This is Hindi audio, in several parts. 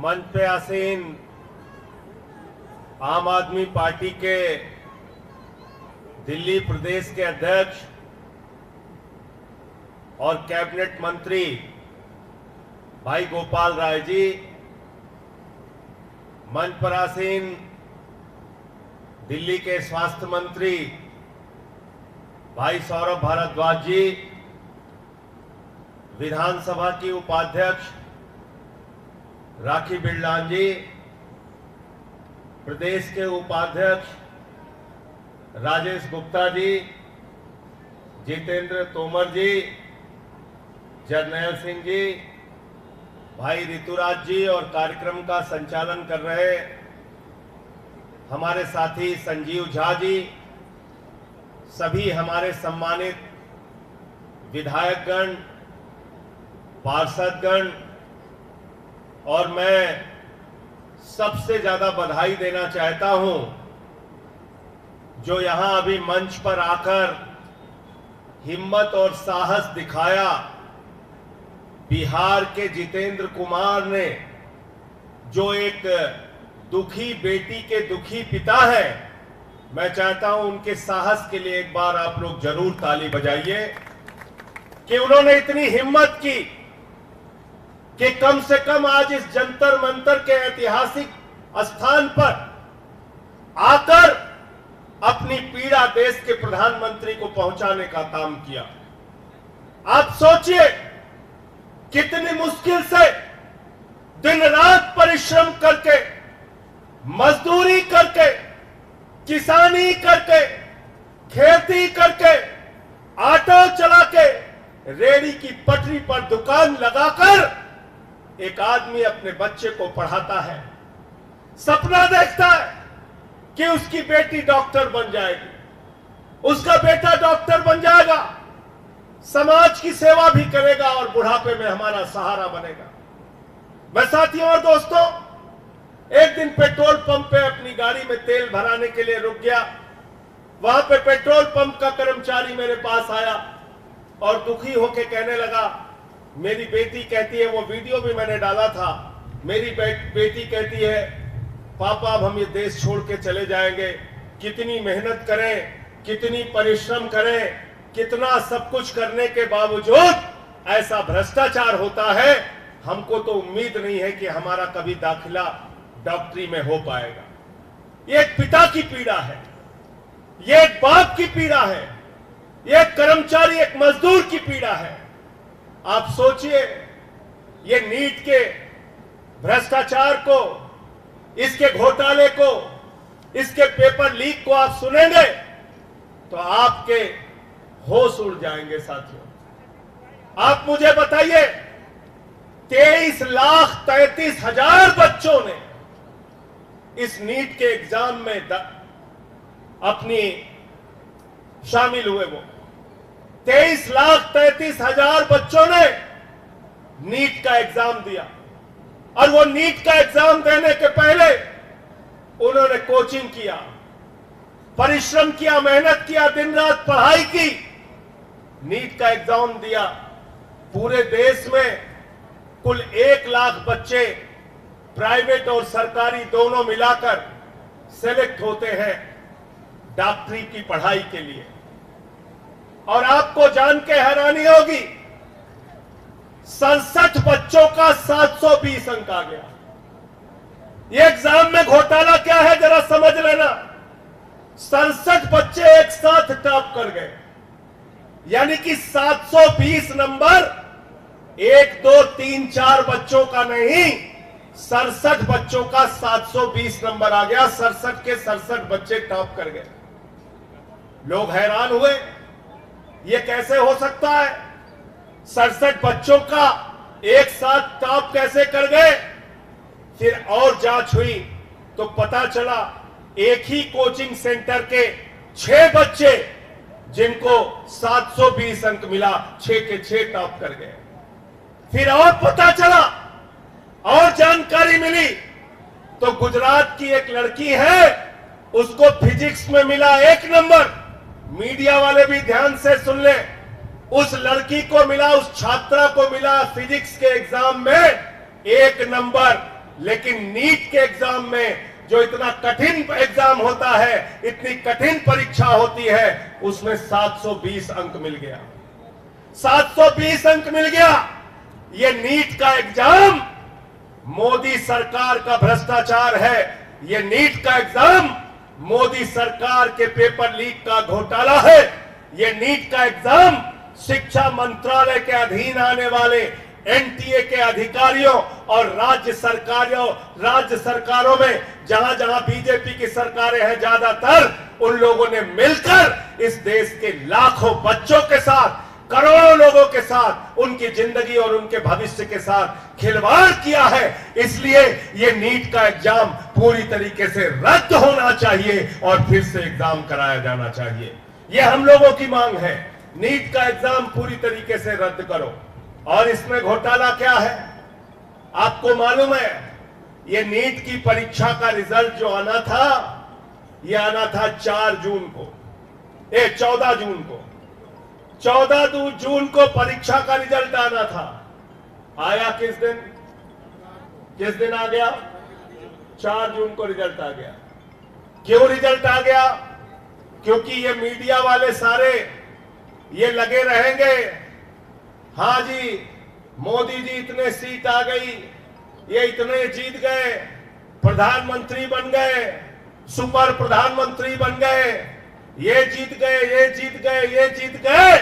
मंच पे आसीन आम आदमी पार्टी के दिल्ली प्रदेश के अध्यक्ष और कैबिनेट मंत्री भाई गोपाल राय जी, मंच पर आसीन दिल्ली के स्वास्थ्य मंत्री भाई सौरभ भारद्वाज जी, विधानसभा की उपाध्यक्ष राखी बिरलान जी, प्रदेश के उपाध्यक्ष राजेश गुप्ता जी, जितेंद्र तोमर जी, जरनैल सिंह जी, भाई ऋतुराज जी और कार्यक्रम का संचालन कर रहे हमारे साथी संजीव झा जी, सभी हमारे सम्मानित विधायकगण, पार्षदगण, और मैं सबसे ज्यादा बधाई देना चाहता हूं जो यहां अभी मंच पर आकर हिम्मत और साहस दिखाया बिहार के जितेंद्र कुमार ने, जो एक दुखी बेटी के दुखी पिता है। मैं चाहता हूं उनके साहस के लिए एक बार आप लोग जरूर ताली बजाइए कि उन्होंने इतनी हिम्मत की कि कम से कम आज इस जंतर मंतर के ऐतिहासिक स्थान पर आकर अपनी पीड़ा देश के प्रधानमंत्री को पहुंचाने का काम किया। आप सोचिए कितनी मुश्किल से दिन रात परिश्रम करके, मजदूरी करके, किसानी करके, खेती करके, ऑटो चला के, रेहड़ी की पटरी पर दुकान लगाकर एक आदमी अपने बच्चे को पढ़ाता है, सपना देखता है कि उसकी बेटी डॉक्टर बन जाएगी, उसका बेटा डॉक्टर बन जाएगा, समाज की सेवा भी करेगा और बुढ़ापे में हमारा सहारा बनेगा। मैं साथियों और दोस्तों, एक दिन पेट्रोल पंप पे अपनी गाड़ी में तेल भराने के लिए रुक गया। वहां पे पेट्रोल पंप का कर्मचारी मेरे पास आया और दुखी होकर कहने लगा, मेरी बेटी कहती है, वो वीडियो भी मैंने डाला था, मेरी बेटी कहती है पापा अब हम ये देश छोड़ के चले जाएंगे, कितनी मेहनत करें, कितनी परिश्रम करें, कितना सब कुछ करने के बावजूद ऐसा भ्रष्टाचार होता है, हमको तो उम्मीद नहीं है कि हमारा कभी दाखिला डॉक्टरी में हो पाएगा। ये एक पिता की पीड़ा है, ये एक बाप की पीड़ा है, ये एक कर्मचारी, एक मजदूर की पीड़ा है। आप सोचिए, ये नीट के भ्रष्टाचार को, इसके घोटाले को, इसके पेपर लीक को आप सुनेंगे तो आपके होश उड़ जाएंगे। साथियों, आप मुझे बताइए, 23,33,000 बच्चों ने इस नीट के एग्जाम में अपनी शामिल हुए। वो 23,33,000 बच्चों ने नीट का एग्जाम दिया और वो नीट का एग्जाम देने के पहले उन्होंने कोचिंग किया, परिश्रम किया, मेहनत किया, दिन रात पढ़ाई की, नीट का एग्जाम दिया। पूरे देश में कुल 1 लाख बच्चे प्राइवेट और सरकारी दोनों मिलाकर सेलेक्ट होते हैं डॉक्टरी की पढ़ाई के लिए। और आपको जान के हैरानी होगी, 67 बच्चों का 720 अंक आ गया। ये एग्जाम में घोटाला क्या है जरा समझ लेना। 67 बच्चे एक साथ टॉप कर गए, यानी कि 720 नंबर 1, 2, 3, 4 बच्चों का नहीं, 67 बच्चों का 720 नंबर आ गया। 67 के 67 बच्चे टॉप कर गए। लोग हैरान हुए, ये कैसे हो सकता है? 67 बच्चों का एक साथ टॉप कैसे कर गए? फिर और जांच हुई तो पता चला एक ही कोचिंग सेंटर के 6 बच्चे जिनको 720 अंक मिला, 6 के 6 टॉप कर गए। फिर और पता चला और जानकारी मिली तो गुजरात की एक लड़की है, उसको फिजिक्स में मिला 1 नंबर। मीडिया वाले भी ध्यान से सुन ले, उस लड़की को मिला, उस छात्रा को मिला फिजिक्स के एग्जाम में 1 नंबर। लेकिन नीट के एग्जाम में जो इतना कठिन एग्जाम होता है, इतनी कठिन परीक्षा होती है, उसमें 720 अंक मिल गया। 720 अंक मिल गया। ये नीट का एग्जाम मोदी सरकार का भ्रष्टाचार है। ये नीट का एग्जाम मोदी सरकार के पेपर लीक का घोटाला है। ये नीट का एग्जाम शिक्षा मंत्रालय के अधीन आने वाले एनटीए के अधिकारियों और राज्य सरकारों में जहां जहां बीजेपी की सरकारें हैं, ज्यादातर उन लोगों ने मिलकर इस देश के लाखों बच्चों के साथ, करोड़ों लोगों के साथ, उनकी जिंदगी और उनके भविष्य के साथ खिलवाड़ किया है। इसलिए यह नीट का एग्जाम पूरी तरीके से रद्द होना चाहिए और फिर से एग्जाम कराया जाना चाहिए। यह हम लोगों की मांग है। नीट का एग्जाम पूरी तरीके से रद्द करो। और इसमें घोटाला क्या है आपको मालूम है? यह नीट की परीक्षा का रिजल्ट जो आना था, यह आना था 14 जून को। 14 जून को परीक्षा का रिजल्ट आना था। आया किस दिन आ गया? 4 जून को रिजल्ट आ गया। क्यों रिजल्ट आ गया? क्योंकि ये मीडिया वाले सारे ये लगे रहेंगे, हाँ जी मोदी जी इतने सीट आ गई, ये इतने जीत गए, प्रधानमंत्री बन गए, सुपर प्रधानमंत्री बन गए, ये जीत गए, ये जीत गए, ये जीत गए।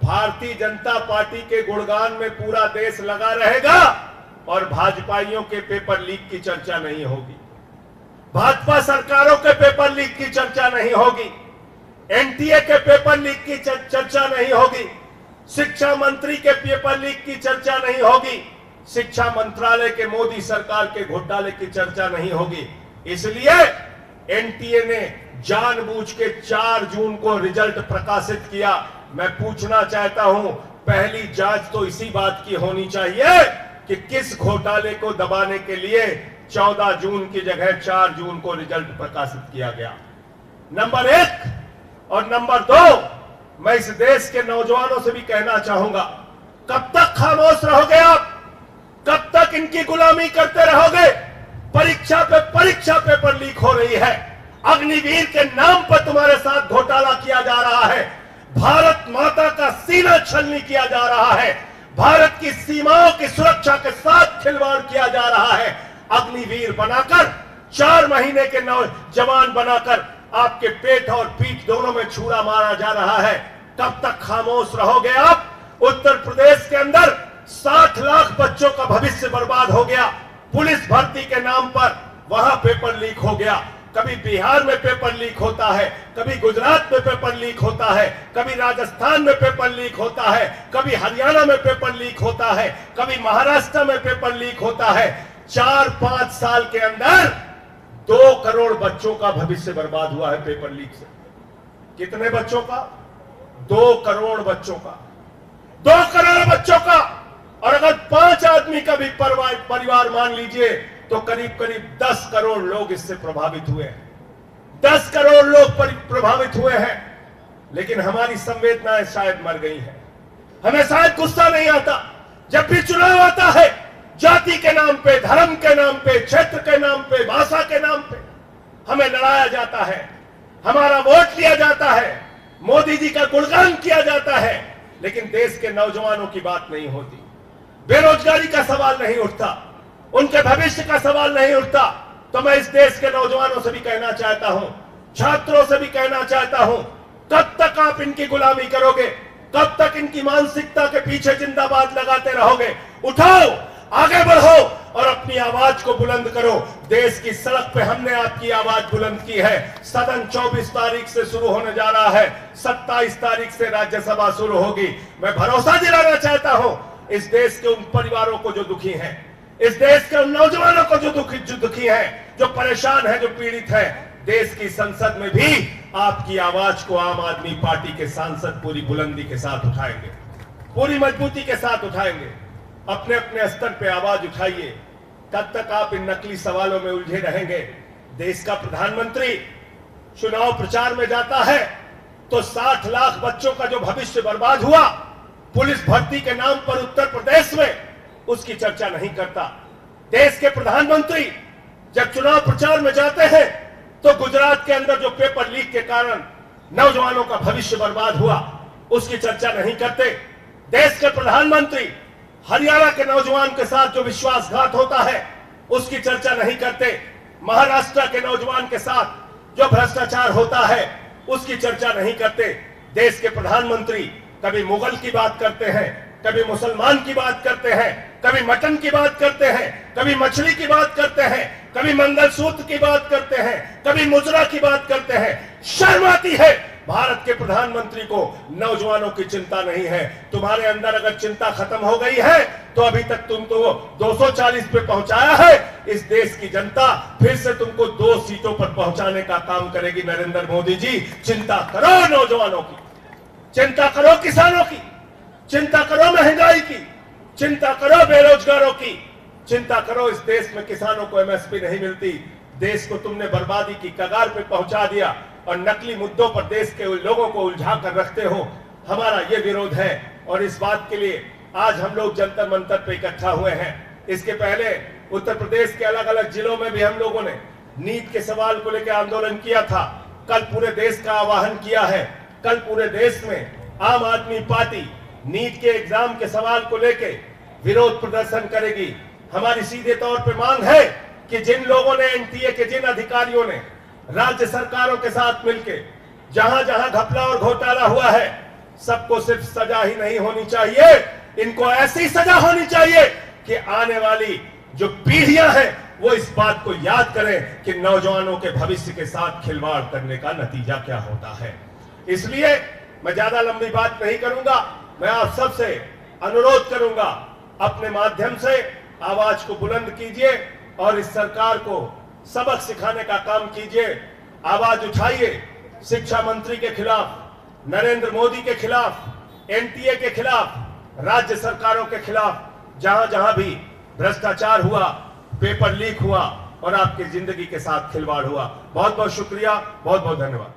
भारतीय जनता पार्टी के गुणगान में पूरा देश लगा रहेगा और भाजपाइयों के पेपर लीक की चर्चा नहीं होगी, भाजपा सरकारों के पेपर लीक की चर्चा नहीं होगी, एनटीए के पेपर लीक की चर्चा नहीं होगी, शिक्षा मंत्री के पेपर लीक की चर्चा नहीं होगी, शिक्षा मंत्रालय के मोदी सरकार के घोटाले की चर्चा नहीं होगी। इसलिए एनटीए ने जानबूझ के 4 जून को रिजल्ट प्रकाशित किया। मैं पूछना चाहता हूं, पहली जांच तो इसी बात की होनी चाहिए कि किस घोटाले को दबाने के लिए 14 जून की जगह 4 जून को रिजल्ट प्रकाशित किया गया। नंबर 1 और नंबर 2, मैं इस देश के नौजवानों से भी कहना चाहूंगा, कब तक खामोश रहोगे आप? कब तक इनकी गुलामी करते रहोगे? परीक्षा पे परीक्षा पेपर लीक हो रही है, अग्निवीर के नाम पर तुम्हारे साथ घोटाला किया जा रहा है, भारत माता का सीना छलनी किया जा रहा है, भारत की सीमाओं की सुरक्षा के साथ खिलवाड़ किया जा रहा है। अग्निवीर बनाकर 4 महीने के नौजवान बनाकर आपके पेट और पीठ दोनों में छुरा मारा जा रहा है। कब तक खामोश रहोगे आप? उत्तर प्रदेश के अंदर 60 लाख बच्चों का भविष्य बर्बाद हो गया। पुलिस भर्ती के नाम पर वहां पेपर लीक हो गया। कभी बिहार में पेपर लीक होता है, कभी गुजरात में पेपर लीक होता है, कभी राजस्थान में पेपर लीक होता है, कभी हरियाणा में पेपर लीक होता है, कभी महाराष्ट्र में पेपर लीक होता है। 4-5 साल के अंदर 2 करोड़ बच्चों का भविष्य बर्बाद हुआ है पेपर लीक से। कितने बच्चों का? 2 करोड़ बच्चों का। 2 करोड़ बच्चों का। और अगर 5 आदमी का भी परिवार मान लीजिए तो करीब करीब 10 करोड़ लोग इससे प्रभावित हुए हैं। 10 करोड़ लोग प्रभावित हुए हैं। लेकिन हमारी संवेदनाएं शायद मर गई हैं। हमें शायद गुस्सा नहीं आता। जब भी चुनाव आता है, जाति के नाम पे, धर्म के नाम पे, क्षेत्र के नाम पे, भाषा के नाम पे हमें लड़ाया जाता है, हमारा वोट लिया जाता है, मोदी जी का गुणगान किया जाता है, लेकिन देश के नौजवानों की बात नहीं होती। बेरोजगारी का सवाल नहीं उठता, उनके भविष्य का सवाल नहीं उठता। तो मैं इस देश के नौजवानों से भी कहना चाहता हूं, छात्रों से भी कहना चाहता हूं, कब तक आप इनकी गुलामी करोगे? कब तक इनकी मानसिकता के पीछे जिंदाबाद लगाते रहोगे? उठाओ, आगे बढ़ो और अपनी आवाज को बुलंद करो। देश की सड़क पे हमने आपकी आवाज बुलंद की है। सदन 24 तारीख से शुरू होने जा रहा है, 27 तारीख से राज्यसभा शुरू होगी। मैं भरोसा दिलाना चाहता हूं इस देश के उन परिवारों को जो दुखी हैं, इस देश के उन नौजवानों को जो दुखी हैं, जो परेशान हैं, जो पीड़ित हैं। देश की संसद में भी आपकी आवाज को आम आदमी पार्टी के सांसद पूरी बुलंदी के साथ उठाएंगे, पूरी मजबूती के साथ उठाएंगे। अपने अपने स्तर पे आवाज उठाइए। कब तक आप इन नकली सवालों में उलझे रहेंगे? देश का प्रधानमंत्री चुनाव प्रचार में जाता है तो 60 लाख बच्चों का जो भविष्य बर्बाद हुआ पुलिस भर्ती के नाम पर उत्तर प्रदेश में, उसकी चर्चा नहीं करता। देश के प्रधानमंत्री जब चुनाव प्रचार में जाते हैं तो गुजरात के अंदर जो पेपर लीक के कारण नौजवानों का भविष्य बर्बाद हुआ उसकी चर्चा नहीं करते। देश के प्रधानमंत्री हरियाणा के नौजवान के साथ जो विश्वासघात होता है उसकी चर्चा नहीं करते। महाराष्ट्र के नौजवान के साथ जो भ्रष्टाचार होता है उसकी चर्चा नहीं करते। देश के प्रधानमंत्री कभी मुगल की बात करते हैं, कभी मुसलमान की बात करते हैं, कभी मटन की बात करते हैं, कभी मछली की बात करते हैं, कभी मंगलसूत्र की बात करते हैं, कभी मुजरा की बात करते हैं। शर्म आती है। भारत के प्रधानमंत्री को नौजवानों की चिंता नहीं है। तुम्हारे अंदर अगर चिंता खत्म हो गई है तो अभी तक तुम तो 240 पे पहुंचाया है। इस देश की जनता फिर से तुमको 2 सीटों पर पहुंचाने का काम करेगी। नरेंद्र मोदी जी, चिंता करो नौजवानों की, चिंता करो किसानों की, चिंता करो महंगाई की, चिंता करो बेरोजगारों की, चिंता करो इस देश में किसानों को एमएसपी नहीं मिलती। देश को तुमने बर्बादी की कगार पे पहुंचा दिया और नकली मुद्दों पर देश के लोगों को उलझा कर रखते हो। हमारा ये विरोध है और इस बात के लिए आज हम लोग जंतर मंतर पे इकट्ठा हुए हैं। इसके पहले उत्तर प्रदेश के अलग अलग जिलों में भी हम लोगों ने नीट के सवाल को लेकर आंदोलन किया था। कल पूरे देश का आह्वान किया है। कल पूरे देश में आम आदमी पार्टी नीट के एग्जाम के सवाल को लेकर विरोध प्रदर्शन करेगी। हमारी सीधे तौर पे मांग है कि जिन लोगों ने एनटीए के जिन अधिकारियों ने राज्य सरकारों के साथ मिलकर जहां जहां घपला और घोटाला हुआ है सबको सिर्फ सजा ही नहीं होनी चाहिए, इनको ऐसी सजा होनी चाहिए कि आने वाली जो पीढ़ियां हैं वो इस बात को याद करें कि नौजवानों के भविष्य के साथ खिलवाड़ करने का नतीजा क्या होता है। इसलिए मैं ज्यादा लंबी बात नहीं करूंगा। मैं आप सबसे अनुरोध करूंगा, अपने माध्यम से आवाज को बुलंद कीजिए और इस सरकार को सबक सिखाने का काम कीजिए। आवाज उठाइए शिक्षा मंत्री के खिलाफ, नरेंद्र मोदी के खिलाफ, एनटीए के खिलाफ, राज्य सरकारों के खिलाफ, जहां जहां भी भ्रष्टाचार हुआ, पेपर लीक हुआ और आपकी जिंदगी के साथ खिलवाड़ हुआ। बहुत बहुत शुक्रिया, बहुत बहुत धन्यवाद।